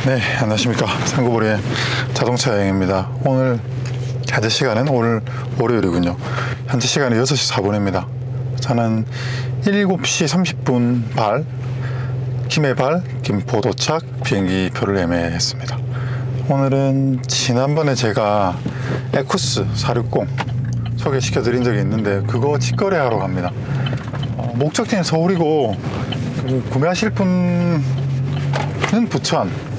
네, 안녕하십니까. 상구보리의 자동차 여행입니다. 오늘 현재 시간은 오늘 월요일이군요. 현재 시간은 6시 4분입니다. 저는 7시 30분 발 김해발 김포 도착 비행기 표를 예매했습니다. 오늘은 지난번에 제가 에쿠스 460 소개시켜 드린 적이 있는데 그거 직거래하러 갑니다. 목적지는 서울이고 구매하실 분은 부천,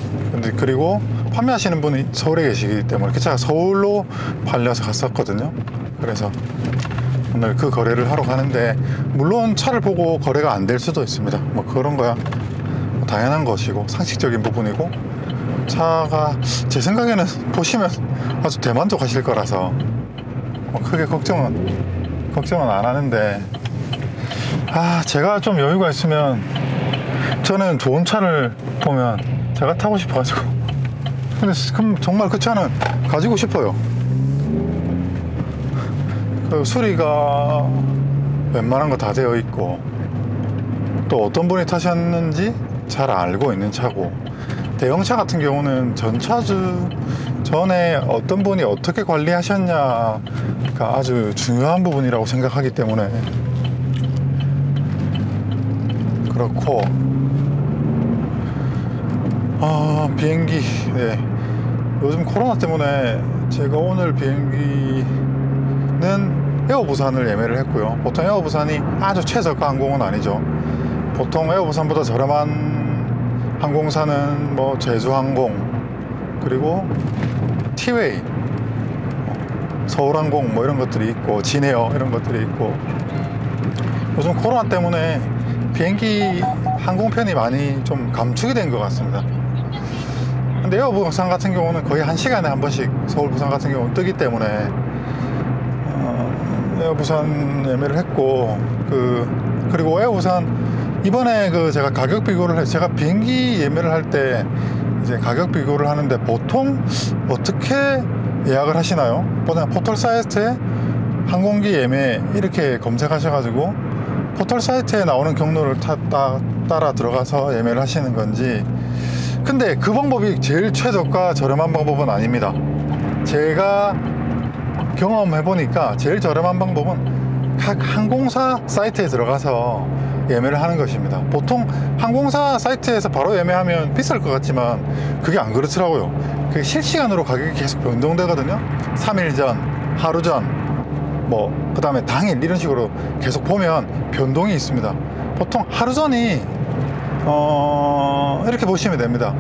그리고 판매하시는 분이 서울에 계시기 때문에 그 차가 서울로 팔려서 갔었거든요. 그래서 오늘 그 거래를 하러 가는데, 물론 차를 보고 거래가 안 될 수도 있습니다. 뭐 그런 거야 뭐 당연한 것이고 상식적인 부분이고, 차가 제 생각에는 보시면 아주 대만족하실 거라서 뭐 크게 걱정은 안 하는데, 제가 좀 여유가 있으면 저는 좋은 차를 보면 제가 타고 싶어가지고, 근데 그럼 정말 그 차는 가지고 싶어요. 그 수리가 웬만한 거 다 되어 있고, 또 어떤 분이 타셨는지 잘 알고 있는 차고, 대형차 같은 경우는 전차주 전에 어떤 분이 어떻게 관리하셨냐가 아주 중요한 부분이라고 생각하기 때문에 그렇고, 비행기, 네. 요즘 코로나 때문에 제가 오늘 비행기는 에어부산을 예매를 했고요. 보통 에어부산이 아주 최저가 항공은 아니죠. 보통 에어부산보다 저렴한 항공사는 뭐 제주항공, 그리고 티웨이, 서울항공 뭐 이런 것들이 있고, 진에어 이런 것들이 있고, 요즘 코로나 때문에 비행기 항공편이 많이 좀 감축이 된 것 같습니다. 근데 에어부산 같은 경우는 거의 1시간에 한 번씩 서울 부산 같은 경우는 뜨기 때문에 에어부산 예매를 했고, 그리고 에어부산 이번에 제가 가격 비교를 제가 비행기 예매를 할 때 이제 가격 비교를 하는데, 보통 어떻게 예약을 하시나요? 그냥 포털 사이트에 항공기 예매 이렇게 검색하셔가지고 포털 사이트에 나오는 경로를 따라 들어가서 예매를 하시는 건지. 근데 그 방법이 제일 최저가 저렴한 방법은 아닙니다. 제가 경험해보니까 제일 저렴한 방법은 각 항공사 사이트에 들어가서 예매를 하는 것입니다. 보통 항공사 사이트에서 바로 예매하면 비쌀 것 같지만 그게 안 그렇더라고요. 그게 실시간으로 가격이 계속 변동되거든요. 3일 전, 하루 전, 그 다음에 당일 이런 식으로 계속 보면 변동이 있습니다. 보통 하루 전이 이렇게 보시면 됩니다.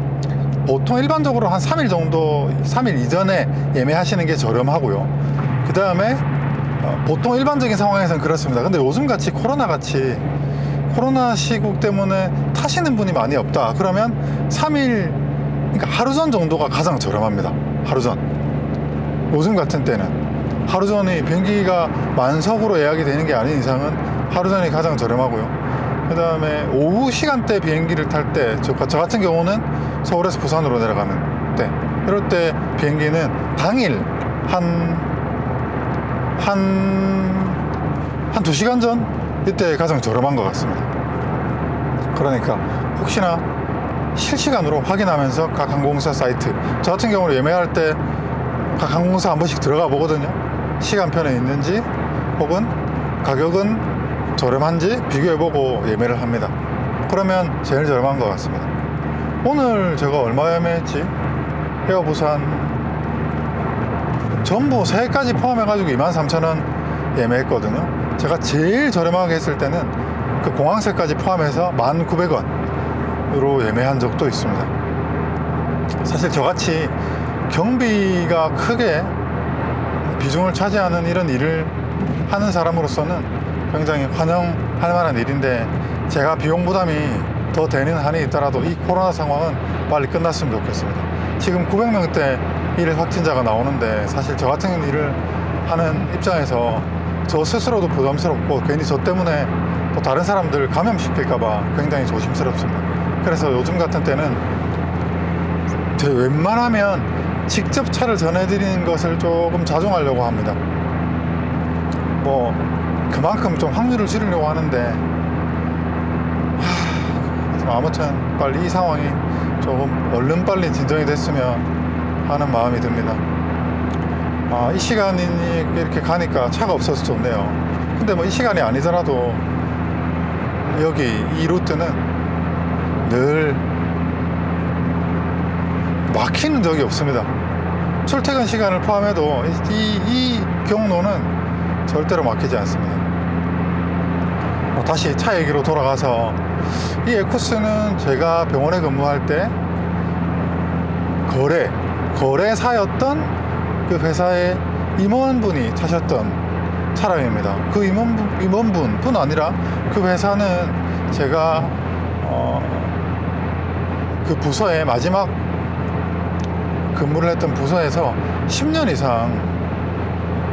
보통 일반적으로 한 3일 정도, 3일 이전에 예매하시는 게 저렴하고요. 그 다음에 보통 일반적인 상황에서는 그렇습니다. 근데 요즘 같이 코로나 시국 때문에 타시는 분이 많이 없다 그러면 3일, 그러니까 하루 전 정도가 가장 저렴합니다. 하루 전. 요즘 같은 때는 하루 전이 비행기가 만석으로 예약이 되는 게 아닌 이상은 하루 전이 가장 저렴하고요. 그 다음에 오후 시간대 비행기를 탈 때, 저 같은 경우는 서울에서 부산으로 내려가는 때, 이럴 때 비행기는 당일 한 2시간 전? 이때 가장 저렴한 것 같습니다. 그러니까 혹시나 실시간으로 확인하면서 각 항공사 사이트, 저 같은 경우는 예매할 때 각 항공사 한 번씩 들어가 보거든요. 시간편에 있는지 혹은 가격은 저렴한지 비교해보고 예매를 합니다. 그러면 제일 저렴한 것 같습니다. 오늘 제가 얼마 예매했지? 에어부산 전부 세까지 포함해가지고 23,000원 예매했거든요. 제가 제일 저렴하게 했을 때는 그 공항세까지 포함해서 1,900원으로 예매한 적도 있습니다. 사실 저같이 경비가 크게 비중을 차지하는 이런 일을 하는 사람으로서는 굉장히 환영할 만한 일인데, 제가 비용 부담이 더 되는 한이 있더라도 이 코로나 상황은 빨리 끝났으면 좋겠습니다. 지금 900명대 일 확진자가 나오는데, 사실 저 같은 일을 하는 입장에서 저 스스로도 부담스럽고, 괜히 저 때문에 또 다른 사람들 감염시킬까봐 굉장히 조심스럽습니다. 그래서 요즘 같은 때는 웬만하면 직접 차를 전해드리는 것을 조금 자중하려고 합니다. 그만큼 좀 확률을 줄이려고 하는데, 아무튼 빨리 이 상황이 조금 얼른 빨리 진정이 됐으면 하는 마음이 듭니다. 이 시간이 이렇게 가니까 차가 없어서 좋네요. 근데 뭐 이 시간이 아니더라도 여기 이 루트는 늘 막히는 적이 없습니다. 출퇴근 시간을 포함해도 이 경로는 절대로 막히지 않습니다. 다시 차 얘기로 돌아가서 이 에쿠스는 제가 병원에 근무할 때 거래사였던 그 회사의 임원분이 타셨던 차량입니다. 그 임원분뿐 아니라 그 회사는 제가 그 부서의 마지막 근무를 했던 부서에서 10년 이상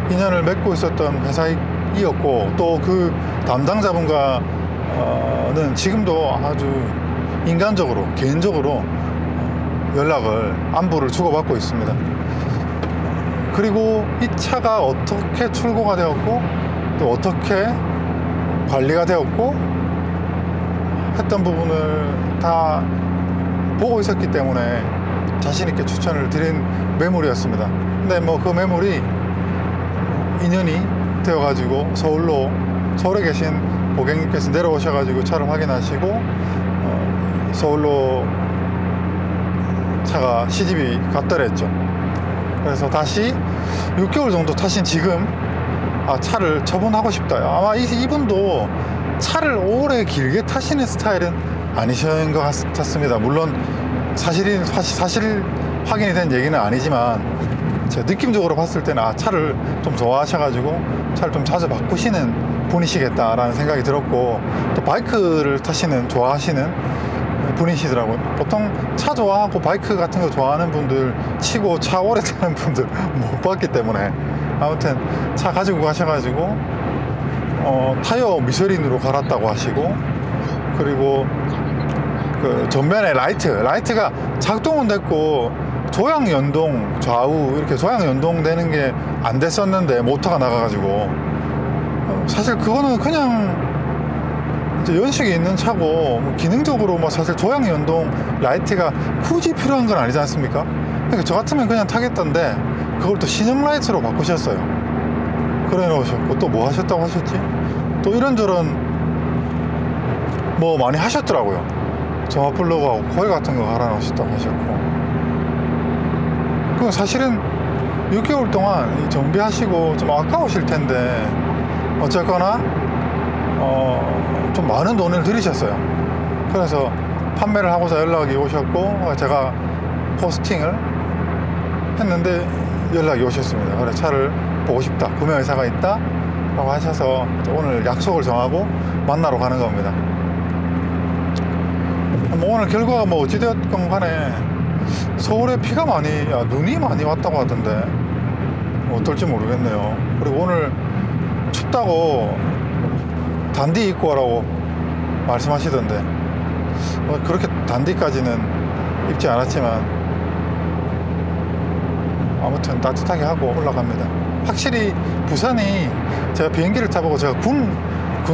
인연을 맺고 있었던 회사이었고, 또 그 담당자분과는 지금도 아주 인간적으로, 개인적으로 안부를 주고받고 있습니다. 그리고 이 차가 어떻게 출고가 되었고 또 어떻게 관리가 되었고 했던 부분을 다 보고 있었기 때문에 자신있게 추천을 드린 매물이었습니다. 근데 뭐 그 매물이 인연이 되어가지고 서울에 계신 고객님께서 내려오셔가지고 차를 확인하시고 서울로 차가 시집이 갔더랬죠. 그래서 다시 6개월 정도 타신 지금 차를 처분하고 싶다. 아마 이분도 차를 오래 길게 타시는 스타일은 아니신 것 같습니다. 물론 사실 확인이 된 얘기는 아니지만 제가 느낌적으로 봤을 때는 차를 좀 좋아하셔가지고 차를 좀 자주 바꾸시는 분이시겠다라는 생각이 들었고, 또 바이크를 좋아하시는 분이시더라고요. 보통 차 좋아하고 바이크 같은 거 좋아하는 분들 치고 차 오래 타는 분들 못 봤기 때문에, 아무튼 차 가지고 가셔가지고 타이어 미쉐린으로 갈았다고 하시고, 그리고 그 전면에 라이트가 작동은 됐고 조향 연동 좌우 이렇게 조향 연동 되는 게 안 됐었는데 모터가 나가가지고 사실 그거는 그냥 연식이 있는 차고 뭐 기능적으로 뭐 사실 조향 연동 라이트가 굳이 필요한 건 아니지 않습니까? 그러니까 저 같으면 그냥 타겠던데 그걸 또 신형 라이트로 바꾸셨어요. 그래 놓으셨고, 또 뭐 하셨다고 하셨지? 또 이런저런 뭐 많이 하셨더라고요. 점화 플러그하고 코일 같은 거 갈아 놓으셨다고 하셨고, 그 사실은 6개월 동안 정비하시고 좀 아까우실 텐데 어쨌거나 좀 많은 돈을 들이셨어요. 그래서 판매를 하고자 연락이 오셨고 제가 포스팅을 했는데 연락이 오셨습니다. 그래 차를 보고 싶다, 구매 의사가 있다 라고 하셔서 오늘 약속을 정하고 만나러 가는 겁니다. 뭐 오늘 결과가 뭐 어찌되었건 간에 서울에 눈이 많이 왔다고 하던데 어떨지 모르겠네요. 그리고 오늘 춥다고 단디 입고 와라고 말씀하시던데 그렇게 단디까지는 입지 않았지만 아무튼 따뜻하게 하고 올라갑니다. 확실히 부산이, 제가 비행기를 타보고 제가 군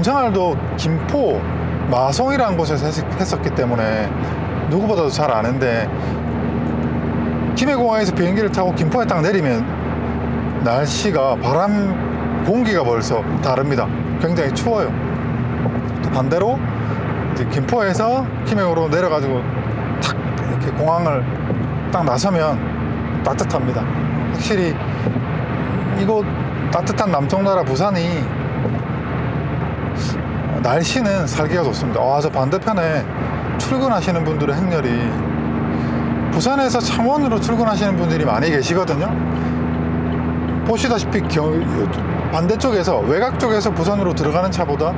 생활도 김포 마송이라는 곳에서 했었기 때문에 누구보다도 잘 아는데, 김해공항에서 비행기를 타고 김포에 딱 내리면 날씨가 공기가 벌써 다릅니다. 굉장히 추워요. 반대로 이제 김포에서 김해로 내려가지고 탁 이렇게 공항을 딱 나서면 따뜻합니다. 확실히 이곳 따뜻한 남쪽나라 부산이 날씨는 살기가 좋습니다. 저 반대편에 출근하시는 분들의 행렬이, 부산에서 창원으로 출근하시는 분들이 많이 계시거든요. 보시다시피 반대쪽에서, 외곽 쪽에서 부산으로 들어가는 차보다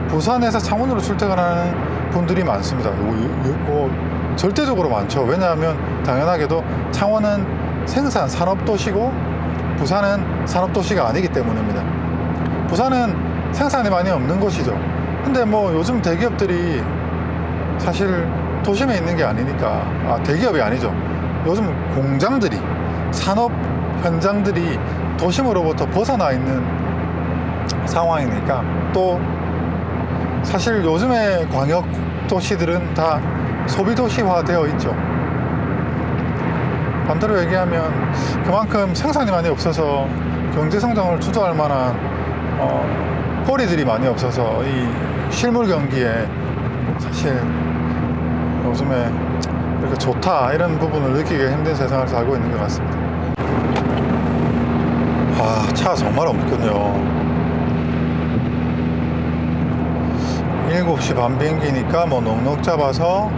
부산에서 창원으로 출퇴근하는 분들이 많습니다. 절대적으로 많죠. 왜냐하면 당연하게도 창원은 생산 산업도시고 부산은 산업도시가 아니기 때문입니다. 부산은 생산이 많이 없는 곳이죠. 근데 뭐 요즘 대기업들이 사실 도심에 있는 게 아니니까, 대기업이 아니죠. 요즘 공장들이, 산업 현장들이 도심으로부터 벗어나 있는 상황이니까, 또 사실 요즘의 광역 도시들은 다 소비도시화 되어 있죠. 반대로 얘기하면 그만큼 생산이 많이 없어서 경제성장을 주도할 만한 거리들이 많이 없어서 이 실물 경기에 사실 요즘에 이렇게 좋다 이런 부분을 느끼기 힘든 세상을 살고 있는 것 같습니다. 아, 차가 정말 없군요. 7시 반 비행기니까 뭐 넉넉 잡아서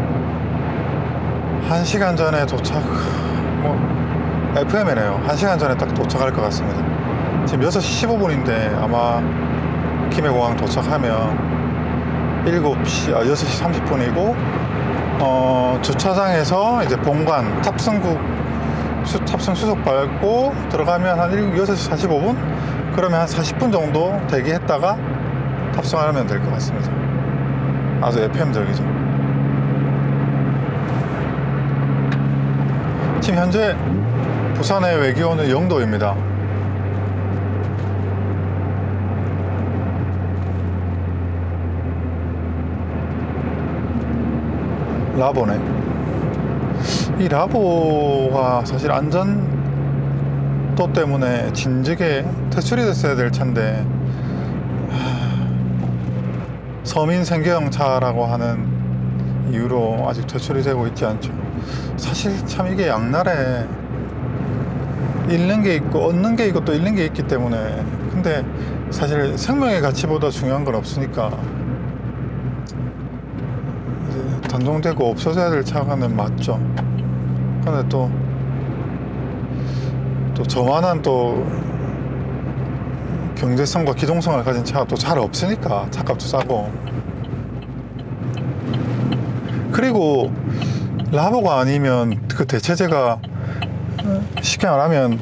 1시간 전에 도착, FM이네요. 1시간 전에 딱 도착할 것 같습니다. 지금 6시 15분인데 아마 김해공항 도착하면 6시 30분이고 주차장에서 이제 본관 탑승 수속 밟고 들어가면 한 6시 45분? 그러면 한 40분 정도 대기했다가 탑승하면 될 것 같습니다. 아주 FM적이죠. 지금 현재 부산의 외기온은 0도입니다. 라보네. 이 라보가 사실 안전도 때문에 진즉에 퇴출이 됐어야 될 차인데 서민 생계형 차라고 하는 이유로 아직 퇴출이 되고 있지 않죠. 사실 참 이게 양날에 잃는 게 있고 얻는 게 있고 또 잃는 게 있기 때문에, 근데 사실 생명의 가치보다 중요한 건 없으니까 이제 단종되고 없어져야 될 차가는 맞죠. 근데 또 저만한 또 경제성과 기동성을 가진 차가 또 잘 없으니까 차값도 싸고. 그리고 라보가 아니면 그 대체제가 쉽게 말하면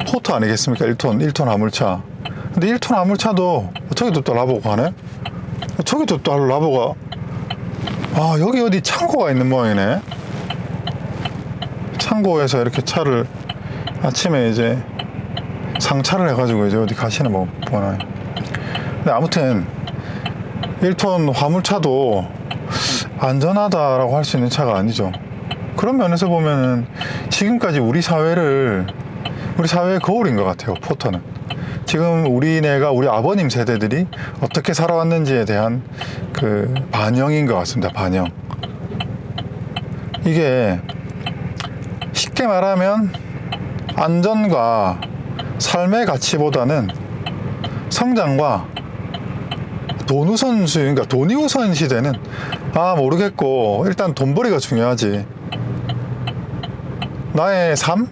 포트 아니겠습니까? 1톤 화물차. 근데 1톤 화물차도 저기도 또 라보가 가네? 저기도 또 라보가, 아, 여기 어디 창고가 있는 모양이네. 창고에서 이렇게 차를 아침에 이제 상차를 해가지고 이제 어디 가시는 뭐 보나요. 근데 아무튼 1톤 화물차도 안전하다라고 할 수 있는 차가 아니죠. 그런 면에서 보면은 지금까지 우리 사회의 거울인 것 같아요, 포터는. 지금 우리 아버님 세대들이 어떻게 살아왔는지에 대한 그 반영인 것 같습니다. 반영. 이게 쉽게 말하면 안전과 삶의 가치보다는 성장과 돈 우선주의, 그러니까 돈이 우선 시대는 모르겠고 일단 돈벌이가 중요하지. 나의 삶?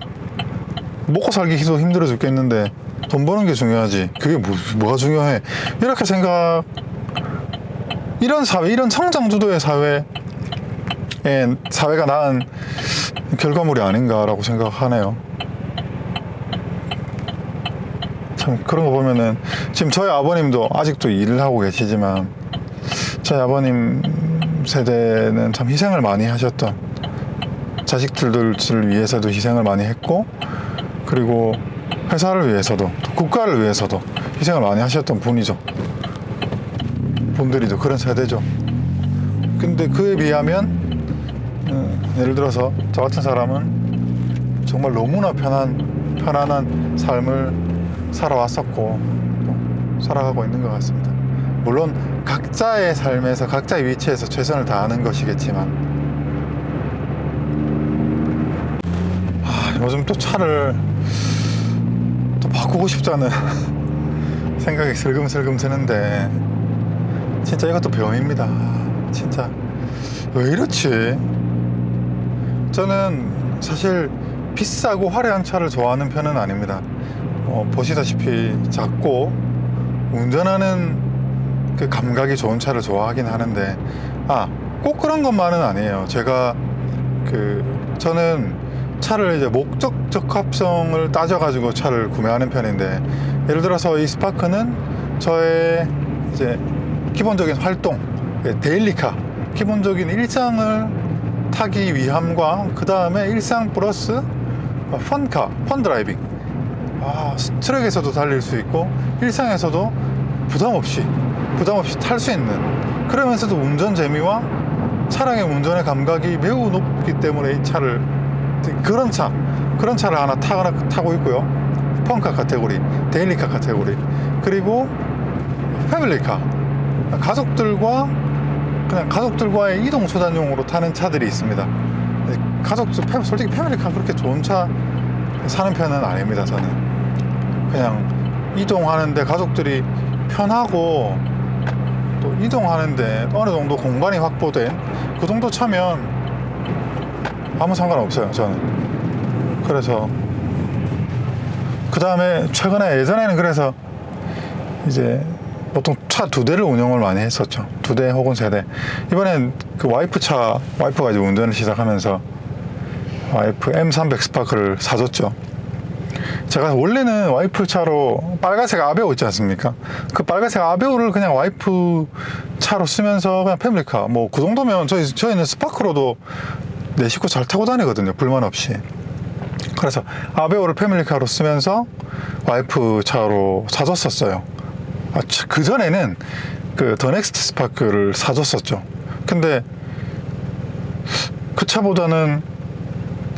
먹고 살기도 힘들어 죽겠는데 돈 버는 게 중요하지. 그게 뭐가 중요해? 이렇게 이런 사회, 이런 성장주도의 사회가 낳은 결과물이 아닌가라고 생각하네요. 참 그런 거 보면은 지금 저희 아버님도 아직도 일을 하고 계시지만 저희 아버님 세대는 참 희생을 많이 하셨던, 자식들을 위해서도 희생을 많이 했고, 그리고 회사를 위해서도 또 국가를 위해서도 희생을 많이 하셨던 분들이죠. 그런 세대죠. 근데 그에 비하면 예를 들어서 저 같은 사람은 정말 너무나 편안한 삶을 살아왔었고 또 살아가고 있는 것 같습니다. 물론 각자의 삶에서 각자의 위치에서 최선을 다하는 것이겠지만 요즘 또 차를 또 바꾸고 싶다는 생각이 슬금슬금 드는데 진짜 이것도 병입니다. 진짜 왜 이렇지? 저는 사실 비싸고 화려한 차를 좋아하는 편은 아닙니다. 보시다시피 작고 운전하는 그 감각이 좋은 차를 좋아하긴 하는데 꼭 그런 것만은 아니에요. 저는 차를 이제 목적 적합성을 따져가지고 차를 구매하는 편인데, 예를 들어서 이 스파크는 저의 이제 기본적인 활동, 데일리카, 기본적인 일상을 타기 위함과 그 다음에 일상 플러스 펀 드라이빙, 트랙에서도 달릴 수 있고 일상에서도 부담 없이 탈 수 있는, 그러면서도 운전 재미와 차량의 운전의 감각이 매우 높기 때문에 이 차를 그런 차를 하나 타고 있고요. 펑카 카테고리, 데일리카 카테고리, 그리고 패밀리카, 가족들과의 이동 수단용으로 타는 차들이 있습니다. 솔직히 패밀리카 그렇게 좋은 차 사는 편은 아닙니다. 저는 그냥 이동하는데 가족들이 편하고 또 이동하는데 어느 정도 공간이 확보된 그 정도 차면 아무 상관없어요. 저는. 그래서 그 다음에 최근에 예전에는 그래서 이제 보통 차 2대를 운영을 많이 했었죠. 2대 혹은 3대. 이번엔 그 와이프가 이제 운전을 시작하면서 와이프 M300 스파크를 사줬죠. 제가 원래는 와이프 차로 빨간색 아베오 있지 않습니까? 그 빨간색 아베오를 그냥 와이프 차로 쓰면서 그냥 패밀리카 뭐 그 정도면 저희는 스파크로도 내 식구 잘 타고 다니거든요. 불만 없이. 그래서 아베오를 패밀리카로 쓰면서 와이프 차로 사줬었어요. 그 전에는 그 더 넥스트 스파크를 사줬었죠. 근데 그 차보다는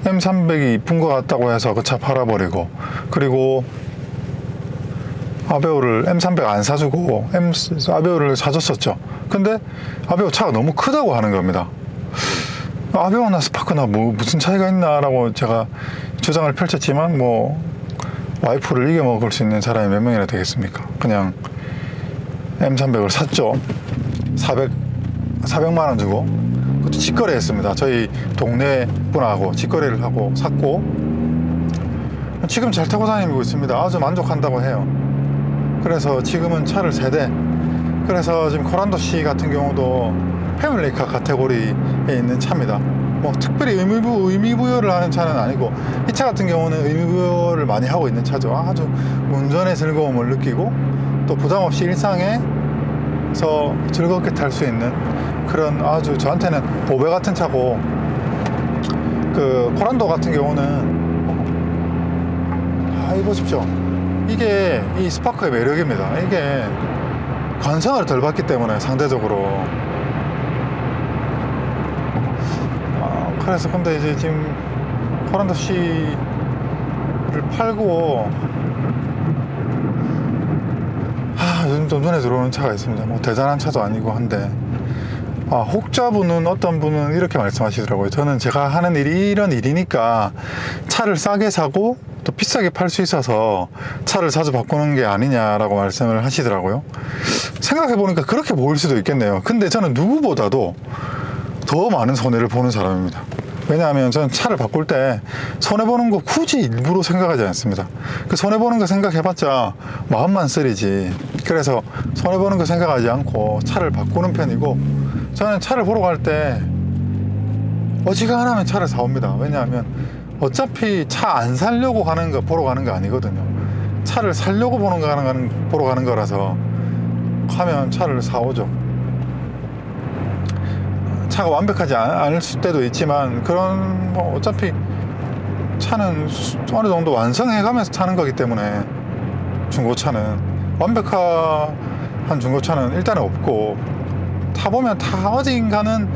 M300이 이쁜 것 같다고 해서 그 차 팔아버리고, 그리고 아베오를 M300 안 사주고 아베오를 사줬었죠. 근데 아베오 차가 너무 크다고 하는 겁니다. 아베오나 스파크나 무슨 차이가 있나 라고 제가 주장을 펼쳤지만 뭐 와이프를 이겨먹을 수 있는 사람이 몇 명이나 되겠습니까? 그냥 M300을 샀죠. 400만 원 주고. 그것도 직거래 했습니다. 저희 동네 분하고 직거래를 하고 샀고, 지금 잘 타고 다니고 있습니다. 아주 만족한다고 해요. 그래서 지금은 차를 3대. 그래서 지금 코란도 C 같은 경우도 패밀리카 카테고리에 있는 차입니다. 뭐 특별히 의미부여를 하는 차는 아니고, 이 차 같은 경우는 의미부여를 많이 하고 있는 차죠. 아주 운전의 즐거움을 느끼고 또 부담 없이 일상에서 즐겁게 탈 수 있는 그런 아주 저한테는 보배 같은 차고, 그 코란도 같은 경우는 이 보십시오. 이게 이 스파크의 매력입니다. 이게 관성을 덜 받기 때문에 상대적으로. 그래서 근데 이제 지금 코란도 C를 팔고 요즘 좀 눈에 들어오는 차가 있습니다. 뭐 대단한 차도 아니고 한데, 혹자분은 어떤 분은 이렇게 말씀하시더라고요. 저는 제가 하는 일이 이런 일이니까 차를 싸게 사고 또 비싸게 팔 수 있어서 차를 자주 바꾸는 게 아니냐라고 말씀을 하시더라고요. 생각해보니까 그렇게 보일 수도 있겠네요. 근데 저는 누구보다도 더 많은 손해를 보는 사람입니다. 왜냐하면 저는 차를 바꿀 때 손해보는 거 굳이 일부러 생각하지 않습니다. 그 손해보는 거 생각해봤자 마음만 쓰리지. 그래서 손해보는 거 생각하지 않고 차를 바꾸는 편이고, 저는 차를 보러 갈 때 어지간하면 차를 사옵니다. 왜냐하면 어차피 차 안 살려고 보러 가는 거 아니거든요. 차를 살려고 보러 가는 거라서 하면 차를 사오죠. 차가 완벽하지 않을 때도 있지만, 그런 뭐 어차피 차는 어느 정도 완성해가면서 타는 거기 때문에, 중고차는 완벽한 중고차는 일단은 없고, 타보면 다 어딘가는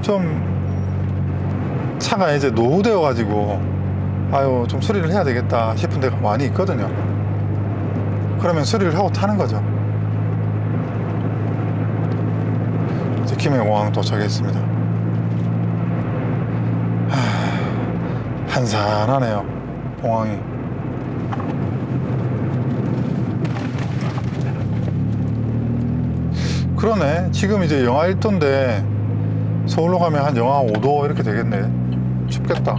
좀 차가 이제 노후되어 가지고 좀 수리를 해야 되겠다 싶은 데가 많이 있거든요. 그러면 수리를 하고 타는 거죠. 이제 김해공항 도착했습니다. 한산하네요, 공항이. 그러네. 지금 이제 영하 1도인데 서울로 가면 한 영하 5도 이렇게 되겠네. 춥겠다.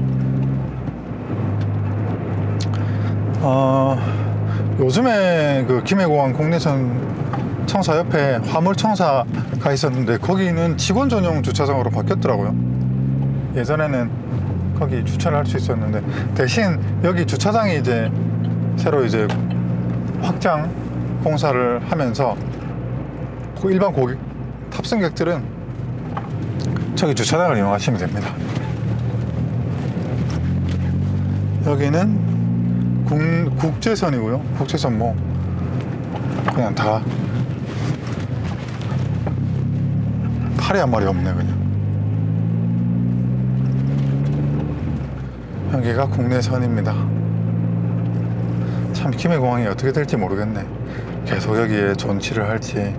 요즘에 그 김해공항 국내선 청사 옆에 화물청사가 있었는데 거기는 직원 전용 주차장으로 바뀌었더라고요. 예전에는 거기 주차를 할 수 있었는데, 대신 여기 주차장이 이제 새로 이제 확장 공사를 하면서 일반 고객 탑승객들은 저기 주차장을 이용하시면 됩니다. 여기는 국제선이고요. 국제선 뭐 그냥 다 팔이 한 마리 없네 그냥. 여기가 국내선입니다. 참 김해공항이 어떻게 될지 모르겠네. 계속 여기에 존치를 할지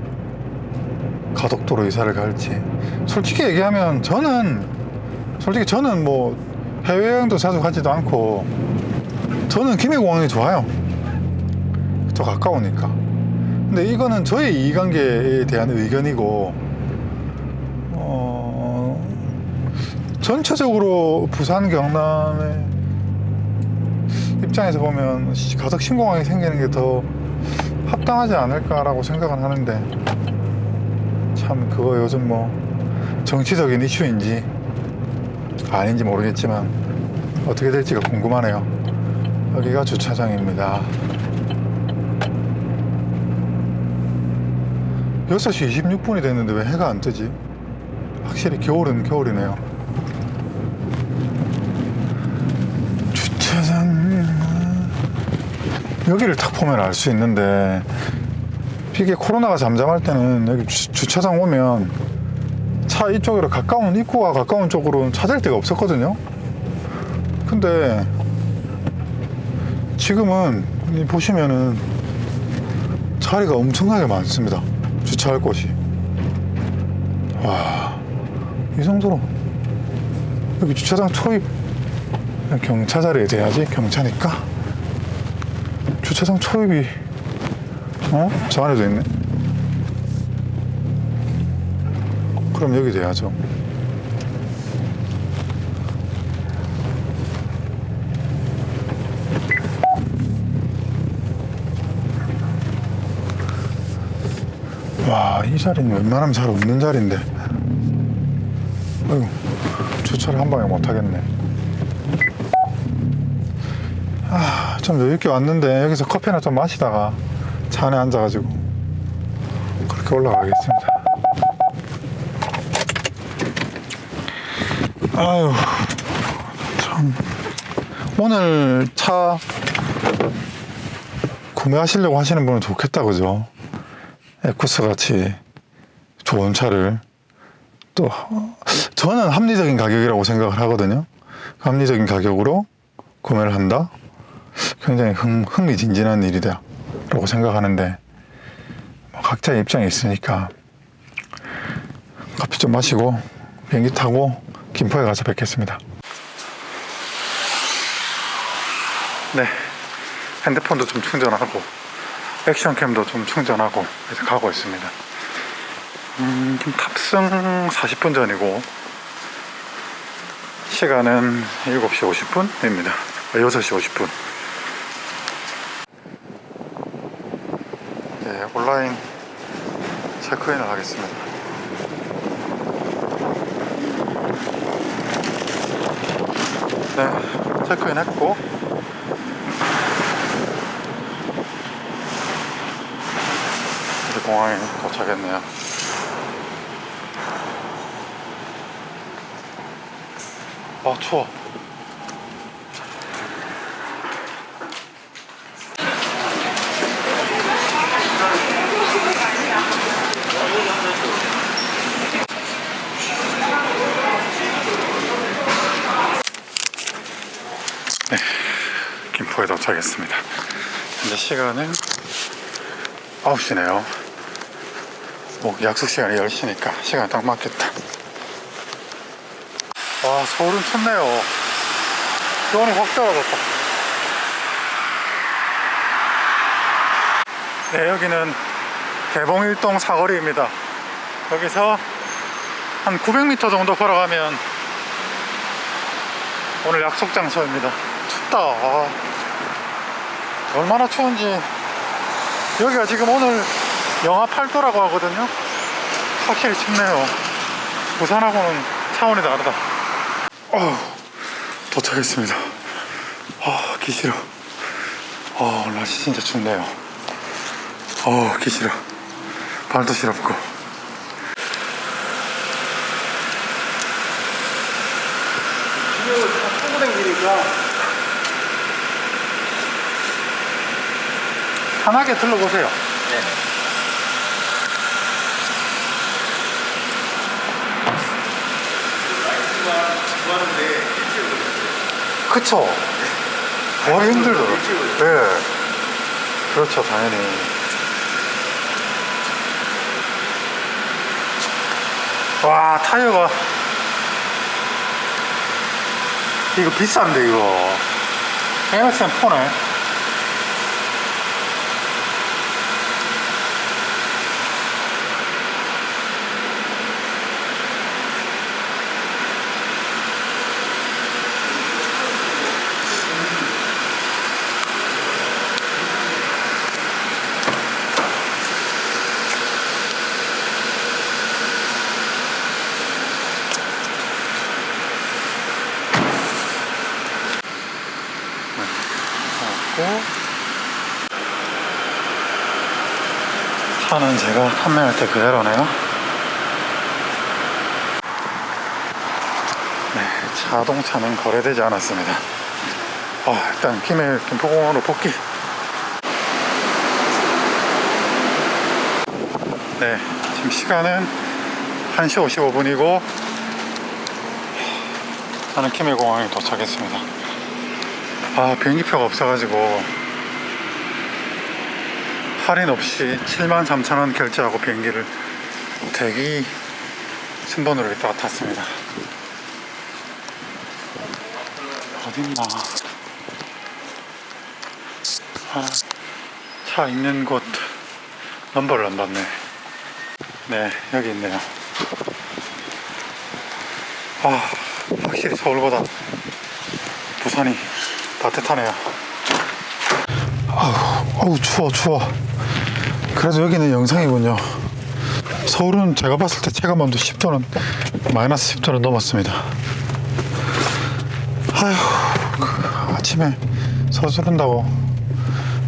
가덕도로 이사를 갈지. 솔직히 얘기하면 저는 뭐 해외여행도 자주 가지도 않고 저는 김해공항이 좋아요. 더 가까우니까. 근데 이거는 저의 이해관계에 대한 의견이고 전체적으로 부산 경남의 입장에서 보면 가덕 신공항이 생기는 게 더 합당하지 않을까라고 생각은 하는데 참 그거 요즘 뭐 정치적인 이슈인지 아닌지 모르겠지만 어떻게 될지가 궁금하네요. 여기가 주차장입니다. 6시 26분이 됐는데 왜 해가 안 뜨지? 확실히 겨울은 겨울이네요. 주차장 여기를 딱 보면 알 수 있는데 이게 코로나가 잠잠할 때는 여기 주차장 오면 차 이쪽으로 가까운 입구가 가까운 쪽으로는 찾을 데가 없었거든요. 근데 지금은 보시면은 자리가 엄청나게 많습니다. 주차할 곳이. 와, 이 정도로 여기 주차장 초입 경차 자리에 대야지. 경차니까 주차장 초입이 저 안에도 있네. 그럼 여기 돼야죠. 와, 이 자리는 웬만하면 잘 없는 자리인데. 아이고, 주차를 한 방에 못 하겠네. 좀 여유있게 왔는데 여기서 커피나 좀 마시다가 차 안에 앉아가지고 그렇게 올라가겠습니다. 아유, 참. 오늘 차 구매하시려고 하시는 분은 좋겠다, 그죠? 에쿠스 같이 좋은 차를 또 저는 합리적인 가격이라고 생각을 하거든요. 합리적인 가격으로 구매를 한다? 굉장히 흥미진진한 일이다 라고 생각하는데 각자의 입장이 있으니까 커피 좀 마시고 비행기 타고 김포에 가서 뵙겠습니다. 네, 핸드폰도 좀 충전하고 액션캠도 좀 충전하고 이제 가고 있습니다. 지금 탑승 40분 전이고 시간은 7시 50분입니다. 6시 50분. 네, 온라인 체크인을 하겠습니다. 네, 체크인 했고 이제 공항에 도착했네요. 아, 추워. 네, 김포에 도착했습니다. 현재 시간은 9시네요. 뭐 약속 시간이 10시니까 시간 딱 맞겠다. 와, 서울은 춥네요. 기온이 확 떨어졌다. 네, 여기는 개봉일동 사거리입니다. 여기서 한 900m 정도 걸어가면 오늘 약속 장소입니다. 춥다. 얼마나 추운지. 여기가 지금 오늘 영하 8도라고 하거든요. 확실히 춥네요. 부산하고는 차원이 다르다. 도착했습니다. 기 싫어. 오늘 날씨 진짜 춥네요. 기 싫어. 발도 시렵고. 청구된 길이니까 편하게 둘러보세요. 네. 라이트가 좋아하는데 일찍 오셨어요. 그쵸? 구하기 힘들더라고요. 네. 그렇죠, 당연히. 와, 타이어가. 이거 비싼데, 이거. MXM4네. 차는 제가 판매할 때 그대로네요. 네, 자동차는 거래되지 않았습니다. 일단 김포공항으로 복귀. 네, 지금 시간은 1시 55분이고 나는 김해공항에 도착했습니다. 비행기표가 없어가지고 할인 없이 73,000원 결제하고 비행기를 대기 순번으로 있다가 탔습니다. 어딨나? 차 있는 곳 넘버를 안 봤네. 네, 여기 있네요. 확실히 서울보다 부산이 따뜻하네요. 추워. 그래도 여기는 영상이군요. 서울은 제가 봤을 때 체감온도 10도는 마이너스 10도는 넘었습니다. 아침에 서두른다고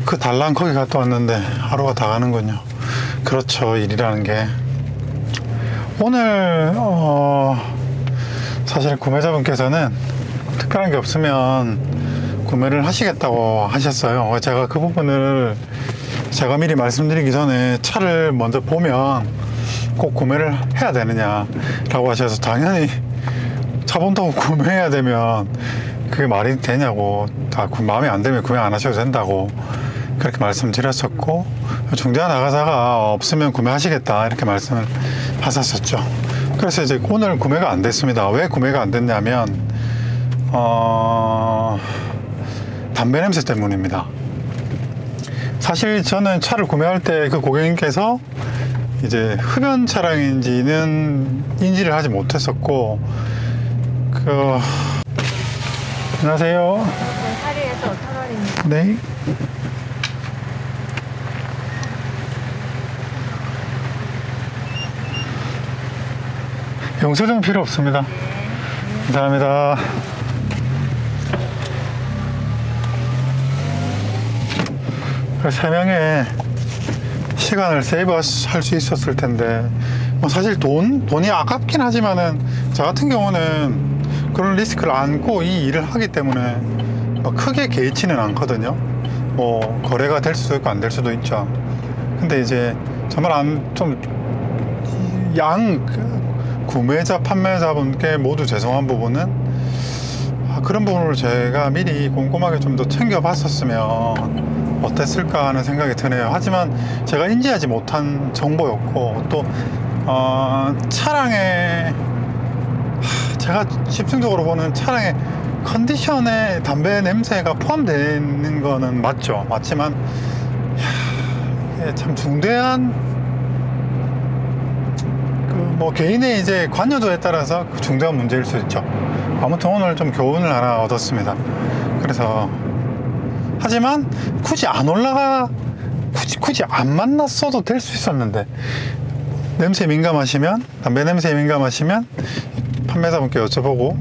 그 달랑 거기 갔다 왔는데 하루가 다 가는군요. 그렇죠, 일이라는 게. 오늘 사실 구매자분께서는 특별한 게 없으면 구매를 하시겠다고 하셨어요. 제가 그 부분을 제가 미리 말씀드리기 전에 차를 먼저 보면 꼭 구매를 해야 되느냐 라고 하셔서, 당연히 차 본다고 구매해야 되면 그게 말이 되냐고, 마음에 안 들면 구매 안 하셔도 된다고 그렇게 말씀드렸었고, 중대한 나가사가 없으면 구매하시겠다 이렇게 말씀을 하셨었죠. 그래서 이제 오늘 구매가 안 됐습니다. 왜 구매가 안 됐냐면 담배 냄새 때문입니다. 사실 저는 차를 구매할 때 그 고객님께서 이제 흡연 차량인지는 인지를 하지 못했었고, 안녕하세요. 사리에서 5,000원입니다. 네. 영수증 필요 없습니다. 감사합니다. 세 명의 시간을 세이브할 수 있었을 텐데, 사실 돈이 아깝긴 하지만은, 저 같은 경우는 그런 리스크를 안고 이 일을 하기 때문에 크게 개의치는 않거든요. 거래가 될 수도 있고 안 될 수도 있죠. 근데 이제 정말 구매자, 판매자분께 모두 죄송한 부분은, 그런 부분을 제가 미리 꼼꼼하게 좀 더 챙겨봤었으면 어땠을까 하는 생각이 드네요. 하지만 제가 인지하지 못한 정보였고, 또 차량에 제가 집중적으로 보는 차량의 컨디션에 담배 냄새가 포함되는 거는 맞지만 이게 참 중대한 개인의 이제 관여도에 따라서 중대한 문제일 수 있죠. 아무튼 오늘 좀 교훈을 하나 얻었습니다. 그래서, 하지만 굳이 안 만났어도 될 수 있었는데, 냄새 민감하시면, 담배 냄새에 민감하시면 판매자분께 여쭤보고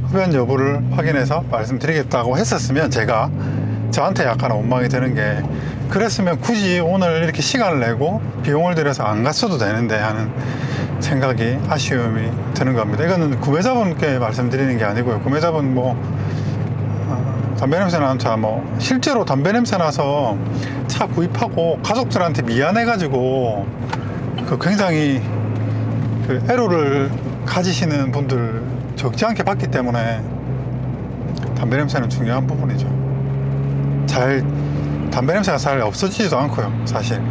흡연 여부를 확인해서 말씀드리겠다고 했었으면, 제가 저한테 약간 원망이 드는 게, 그랬으면 굳이 오늘 이렇게 시간을 내고 비용을 들여서 안 갔어도 되는데 하는 생각이, 아쉬움이 드는 겁니다. 이거는 구매자분께 말씀드리는 게 아니고요. 구매자분 담배 냄새 나는 차, 실제로 담배 냄새 나서 차 구입하고 가족들한테 미안해가지고 굉장히 애로를 가지시는 분들 적지 않게 봤기 때문에, 담배 냄새는 중요한 부분이죠. 담배 냄새가 잘 없어지지도 않고요, 사실.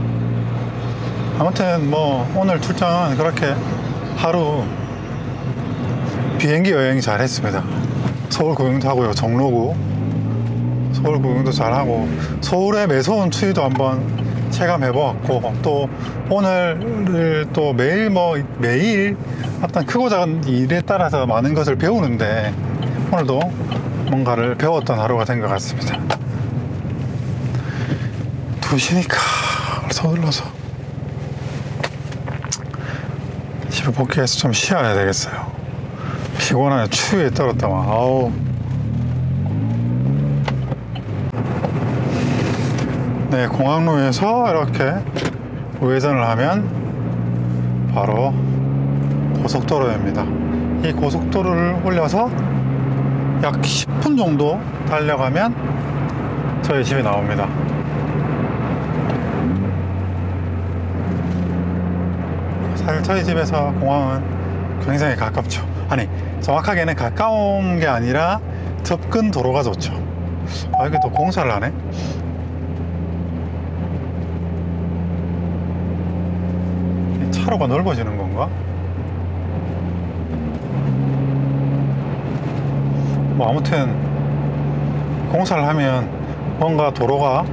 아무튼 뭐 오늘 출장은 그렇게 하루 비행기 여행 잘 했습니다. 서울 구경도 하고요, 종로구 서울 구경도 잘 하고, 서울의 매서운 추위도 한번 체감해 보았고, 또 오늘 또 매일 어떤 크고 작은 일에 따라서 많은 것을 배우는데, 오늘도 뭔가를 배웠던 하루가 된 것 같습니다. 2시니까 서둘러서 집에 복귀해서 좀 쉬어야 되겠어요. 피곤하네. 추위에 떨었다만. 아우. 네, 공항로에서 이렇게 우회전을 하면 바로 고속도로입니다. 이 고속도로를 올려서 약 10분 정도 달려가면 저희 집이 나옵니다. 사실 저희 집에서 공항은 굉장히 가깝죠. 아니, 정확하게는 가까운 게 아니라 접근 도로가 좋죠. 아, 이게 또 공사를 하네. 차로가 넓어지는 건가? 뭐 아무튼 공사를 하면 뭔가 도로가,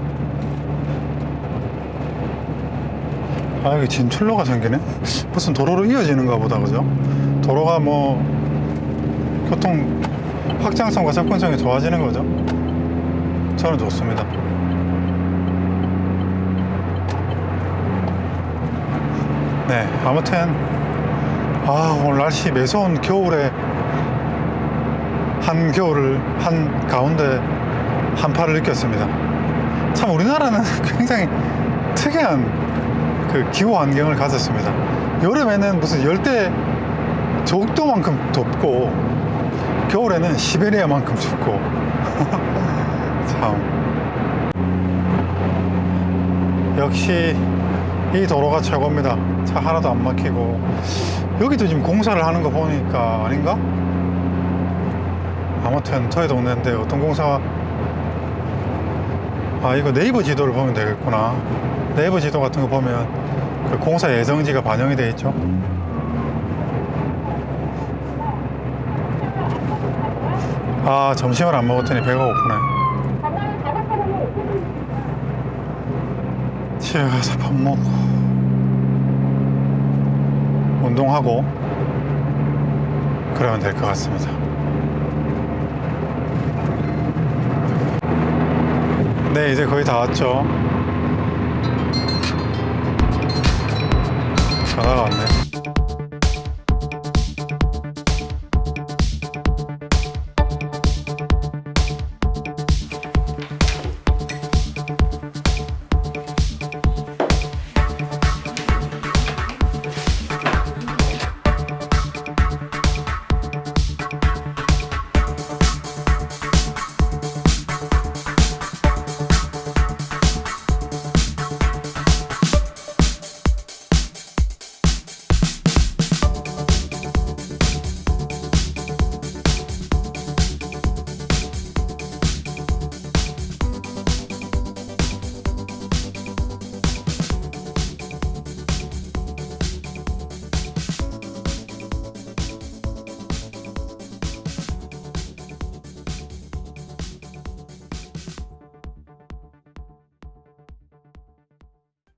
아, 여기 진출로가 생기네? 무슨 도로로 이어지는가 보다, 그죠? 도로가 뭐 교통 확장성과 접근성이 좋아지는 거죠. 저는 좋습니다. 네, 아무튼 오늘 날씨 매서운 겨울에 한겨울을 한가운데 한파를 느꼈습니다. 참 우리나라는 굉장히 특이한 그 기후 환경을 가졌습니다. 여름에는 무슨 열대 적도만큼 덥고, 겨울에는 시베리아만큼 춥고. 참, 역시 이 도로가 최고입니다. 차 하나도 안 막히고. 여기도 지금 공사를 하는 거 보니까 아닌가? 아무튼 저희 동네인데 어떤 공사가, 이거 네이버 지도를 보면 되겠구나. 네이버 지도 같은 거 보면 그 공사 예정지가 반영이 되어 있죠. 점심을 안 먹었더니 배가 고프네. 집에 가서 밥 먹고 운동하고 그러면 될 것 같습니다. 네, 이제 거의 다 왔죠. 전화가 왔네.